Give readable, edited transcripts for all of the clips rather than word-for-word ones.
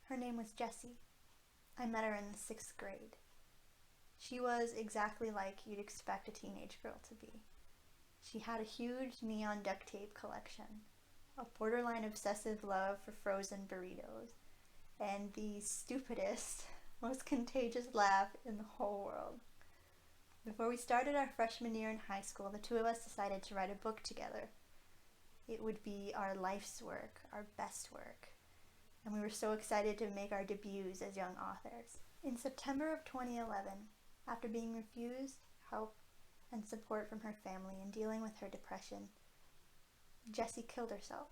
Her name was Jessie. I met her in the 6th grade. She was exactly like you'd expect a teenage girl to be. She had a huge neon duct tape collection, a borderline obsessive love for frozen burritos, and the stupidest, most contagious laugh in the whole world. Before we started our freshman year in high school, the two of us decided to write a book together. It would be our life's work, our best work, and we were so excited to make our debuts as young authors. In September of 2011, after being refused help and support from her family in dealing with her depression, Jessie killed herself,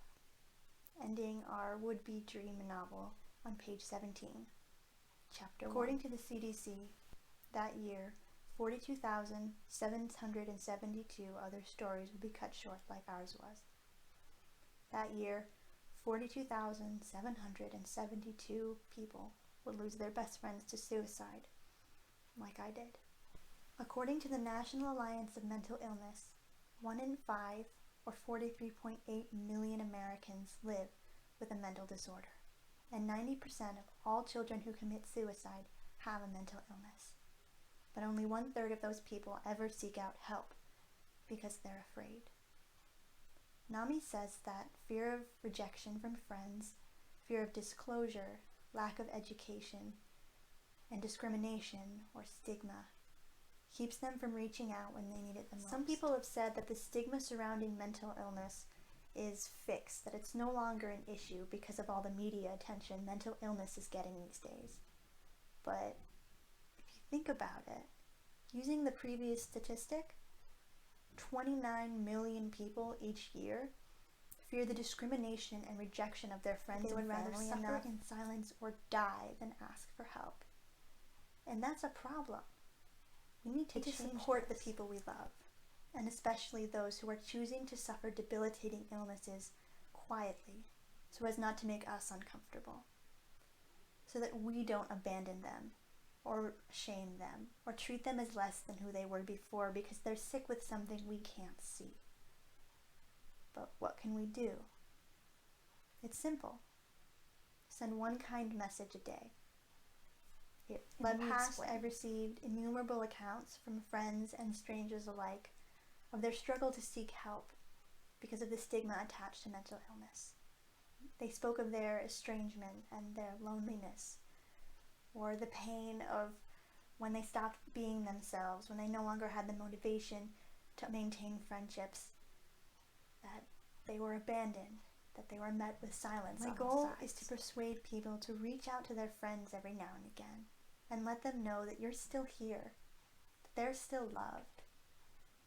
ending our would-be dream novel on page 17, chapter 1. According to the CDC, that year, 42,772 other stories would be cut short like ours was. That year, 42,772 people would lose their best friends to suicide, like I did. According to the National Alliance of Mental Illness, 1 in 5, or 43.8 million Americans live with a mental disorder, and 90% of all children who commit suicide have a mental illness. But only 1/3 of those people ever seek out help because they're afraid. NAMI says that fear of rejection from friends, fear of disclosure, lack of education, and discrimination, or stigma, keeps them from reaching out when they need it the most. Some people have said that the stigma surrounding mental illness is fixed, that it's no longer an issue because of all the media attention mental illness is getting these days. But if you think about it, using the previous statistic, 29 million people each year fear the discrimination and rejection of their friends and family. They would rather suffer in silence or die than ask for help. And that's a problem. We need to support the people we love, and especially those who are choosing to suffer debilitating illnesses quietly so as not to make us uncomfortable, so that we don't abandon them or shame them or treat them as less than who they were before because they're sick with something we can't see. But what can we do? It's simple. Send one kind message a day. In the past, I've received innumerable accounts from friends and strangers alike of their struggle to seek help because of the stigma attached to mental illness. They spoke of their estrangement and their loneliness, or the pain of when they stopped being themselves, when they no longer had the motivation to maintain friendships, that they were abandoned, that they were met with silence. My goal is to persuade people to reach out to their friends every now and again and let them know that you're still here, that they're still loved,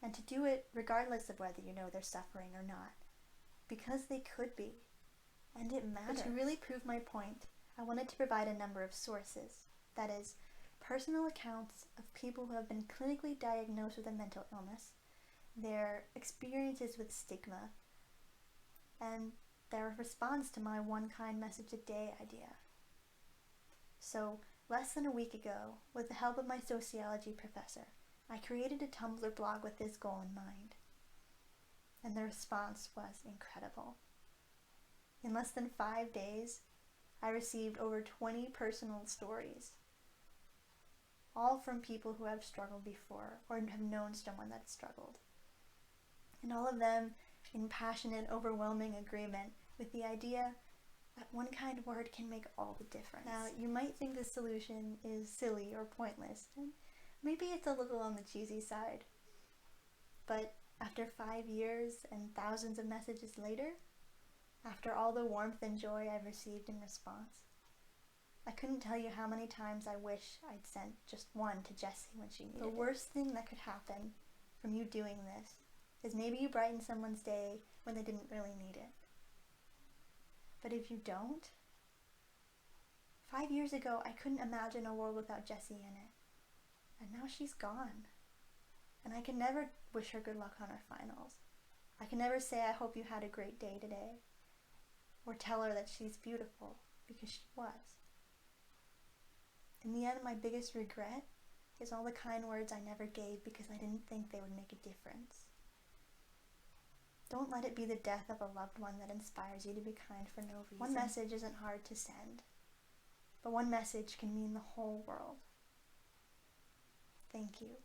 and to do it regardless of whether you know they're suffering or not, because they could be, and it matters. But to really prove my point, I wanted to provide a number of sources, that is, personal accounts of people who have been clinically diagnosed with a mental illness, their experiences with stigma, and their response to my one kind message a day idea. So, less than a week ago, with the help of my sociology professor, I created a Tumblr blog with this goal in mind. And the response was incredible. In less than 5 days, I received over 20 personal stories, all from people who have struggled before or have known someone that struggled. And all of them in passionate, overwhelming agreement with the idea that one kind word can make all the difference. Now, you might think the solution is silly or pointless, and maybe it's a little on the cheesy side. But after 5 years and thousands of messages later, after all the warmth and joy I've received in response, I couldn't tell you how many times I wish I'd sent just one to Jessie when she needed it. The worst thing that could happen from you doing this is maybe you brighten someone's day when they didn't really need it. But if you don't, 5 years ago I couldn't imagine a world without Jessie in it. And now she's gone. And I can never wish her good luck on her finals. I can never say I hope you had a great day today, or tell her that she's beautiful, because she was. In the end, my biggest regret is all the kind words I never gave because I didn't think they would make a difference. Don't let it be the death of a loved one that inspires you to be kind for no reason. One message isn't hard to send. but one message can mean the whole world. Thank you.